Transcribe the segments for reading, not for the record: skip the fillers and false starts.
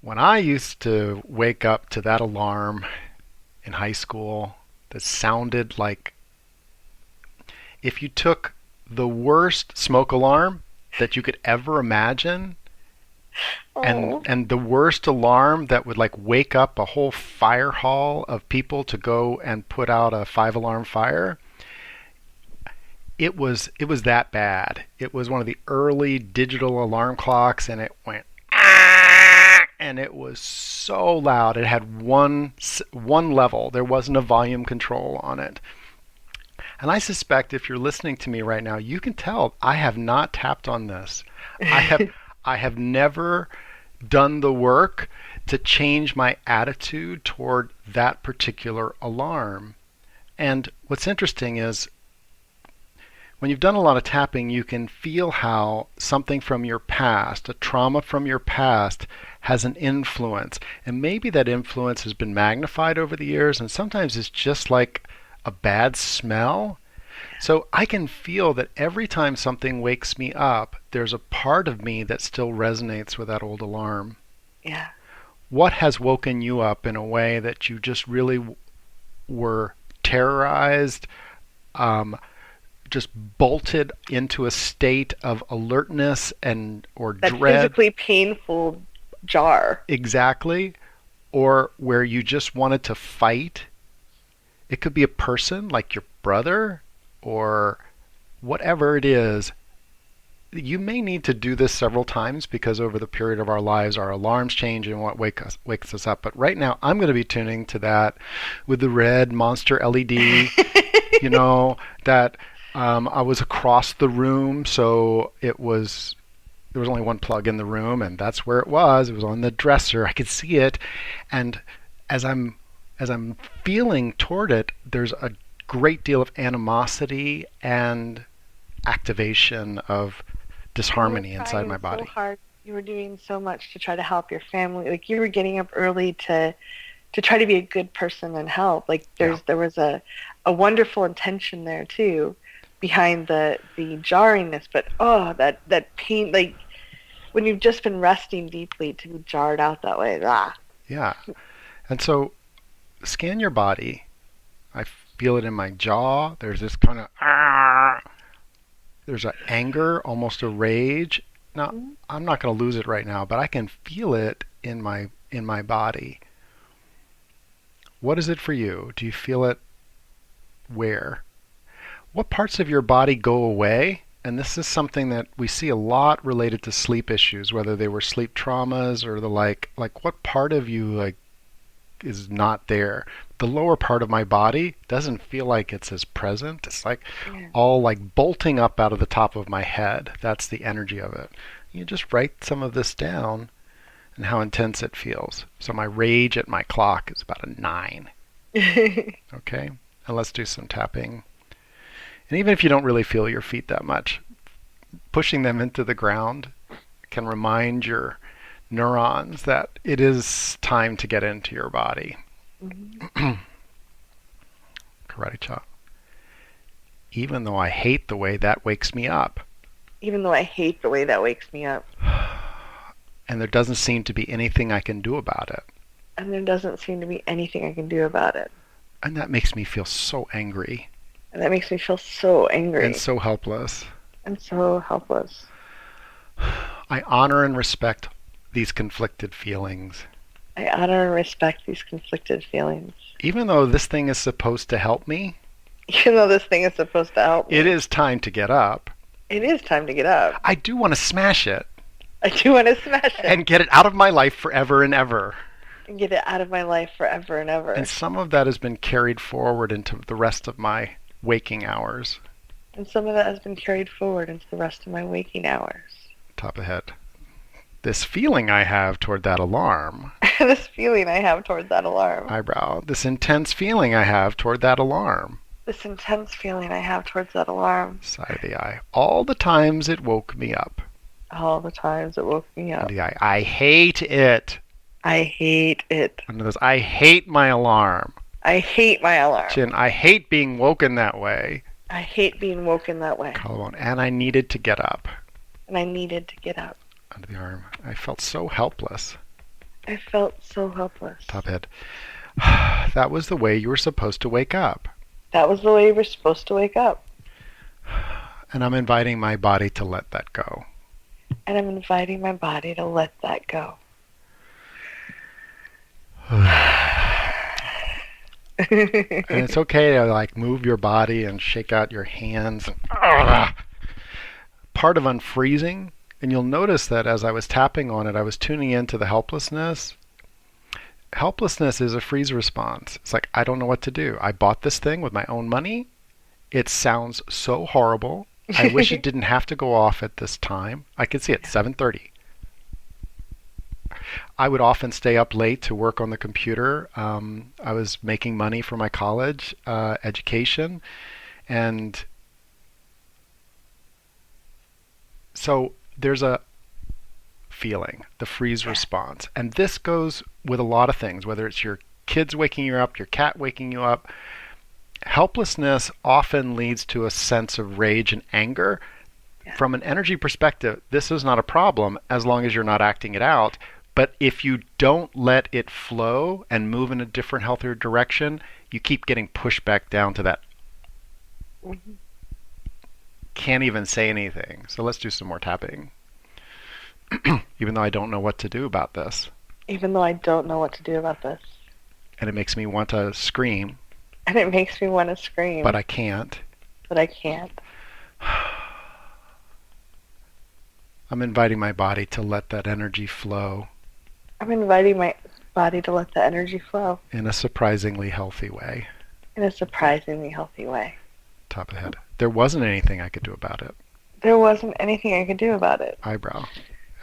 When I used to wake up to that alarm in high school that sounded like if you took the worst smoke alarm that you could ever imagine and Oh, and the worst alarm that would like wake up a whole fire hall of people to go and put out a five alarm fire. It was that bad. It was one of the early digital alarm clocks, and it went "Ah!" and it was so loud. It had one level. There wasn't a volume control on it. And I suspect if you're listening to me right now, you can tell I have not tapped on this. I have I have never done the work to change my attitude toward that particular alarm. And what's interesting is when you've done a lot of tapping, you can feel how something from your past, a trauma from your past, has an influence. And maybe that influence has been magnified over the years, and sometimes it's just like a bad smell. So I can feel that every time something wakes me up, there's a part of me that still resonates with that old alarm. yeah. What has woken you up in a way that you just really were terrorized, um, just bolted into a state of alertness and or That dread physically painful jar. exactly, or where you just wanted to fight? It could be a person like your brother or whatever it is. You may need to do this several times because over the period of our lives, our alarms change and what wakes us up. But right now, I'm going to be tuning to that with the red monster LED. You know that I was across the room, so there was only one plug in the room, and that's where it was. It was on the dresser. I could see it, and as I'm as I'm feeling toward it, there's a great deal of animosity and activation of And you were disharmony inside trying my so body. hard. You were doing so much to try to help your family. Like you were getting up early to try to be a good person and help. Like Yeah. there was a wonderful intention there too behind the jarringness, but oh that pain, like when you've just been resting deeply to be jarred out that way. Ah. Yeah. And so scan your body. I feel it in my jaw. There's this kind of there's an anger, almost a rage. Now, Mm-hmm. I'm not going to lose it right now, but I can feel it in my body. What is it for you? Do you feel it where? What parts of your body go away? And this is something that we see a lot related to sleep issues, whether they were sleep traumas or the like what part of you like is not there? The lower part of my body doesn't feel like it's as present. It's like Yeah. all like bolting up out of the top of my head. That's the energy of it. You just write some of this down and how intense it feels. So my rage at my clock is about a 9. Okay? And let's do some tapping. And even if you don't really feel your feet that much, pushing them into the ground can remind your neurons that it is time to get into your body. Mhm. Karate chop. Even though I hate the way that wakes me up. Even though I hate the way that wakes me up. And there doesn't seem to be anything I can do about it. And there doesn't seem to be anything I can do about it. And that makes me feel so angry And that makes me feel so and angry so helpless. and so helpless. I honor and respect these conflicted feelings. I honor and respect these conflicted feelings. Even though this thing is supposed to help me, Even though this thing is supposed to help it me, is time to get up. it is time to get up. I do want to smash it I do want to smash it and get it out of my life forever and ever. and get it out of my life forever and And ever. some of that has been carried forward into the rest of my waking hours. And some of that has been carried forward into the rest of my waking hours. Top of head. This feeling I have toward that alarm. This feeling I have towards that alarm. Eyebrow. This intense feeling I have toward that alarm. This intense feeling I have towards that alarm. Side of the eye. All the times it woke me up. All the times it woke me Under up. the eye. I hate it. I hate it. Under this. I hate my alarm. I hate my alarm. Chin. I hate being woken that way. I hate being woken that way. Collarbone. And I needed to get up. And I needed to get up. Under the arm. I felt so helpless. I felt so helpless. Top head. That was the way you were supposed to wake up. That was the way you were supposed to wake up. And I'm inviting my body to let that go. And I'm inviting my body to let that go. And it's okay to like move your body and shake out your hands. Part of unfreezing, and you'll notice that as I was tapping on it, I was tuning into the helplessness. Helplessness is a freeze response. It's like, I don't know what to do. I bought this thing with my own money. It sounds so horrible. I wish it didn't have to go off at this time. I could see it, 7:30. I would often stay up late to work on the computer. I was making money for my college education. And so there's a feeling, the freeze response. And this goes with a lot of things, whether it's your kids waking you up, your cat waking you up. Helplessness often leads to a sense of rage and anger. Yeah. From an energy perspective, this is not a problem as long as you're not acting it out. But if you don't let it flow and move in a different, healthier direction, you keep getting pushed back down to that. Mhm. Can't even say anything. So let's do some more tapping. Even though I don't know what to do about this. Even though I don't know what to do about this. And it makes me want to scream. And it makes me want to scream. But I can't. But I can't. I'm inviting my body to let that energy flow. I'm inviting my body to let the energy flow. In a surprisingly healthy way. In a surprisingly healthy way. Top of the head. There wasn't anything I could do about it. There wasn't anything I could do about it. Eyebrow.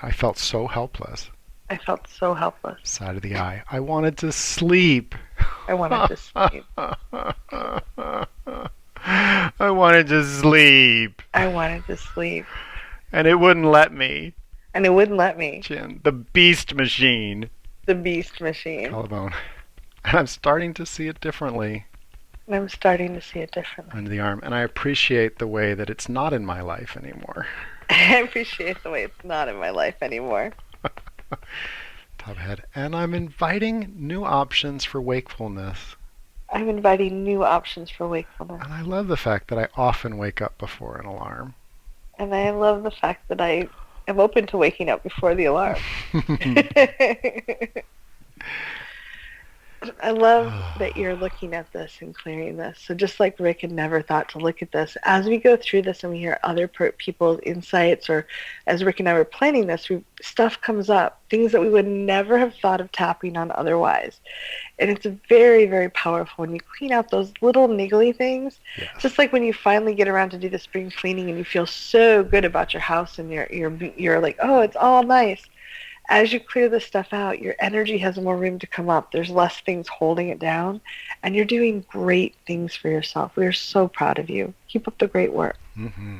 I felt so helpless. I felt so helpless. Side of the eye. I wanted to sleep. I wanted to sleep. I wanted to sleep. I wanted to sleep. And it wouldn't let me. And it wouldn't let me. Chin. The beast machine. The beast machine. Collarbone. And I'm starting to see it differently. And I'm starting to see it differently. Under the arm. And I appreciate the way that it's not in my life anymore. I appreciate the way it's not in my life anymore. Top head. And I'm inviting new options for wakefulness. I'm inviting new options for wakefulness. And I love the fact that I often wake up before an alarm. And I love the fact that I am open to waking up before the alarm. I love that you're looking at this and clearing this. So just like Rick had never thought to look at this, as we go through this and we hear other people's insights, or as Rick and I were planning this, stuff comes up, things that we would never have thought of tapping on otherwise. And it's very, very powerful when you clean out those little niggly things. Yes. Just like when you finally get around to do the spring cleaning and you feel so good about your house and you're like, oh, it's all nice. As you clear this stuff out, your energy has more room to come up. There's less things holding it down, and you're doing great things for yourself. We are so proud of you. Keep up the great work. Mm-hmm.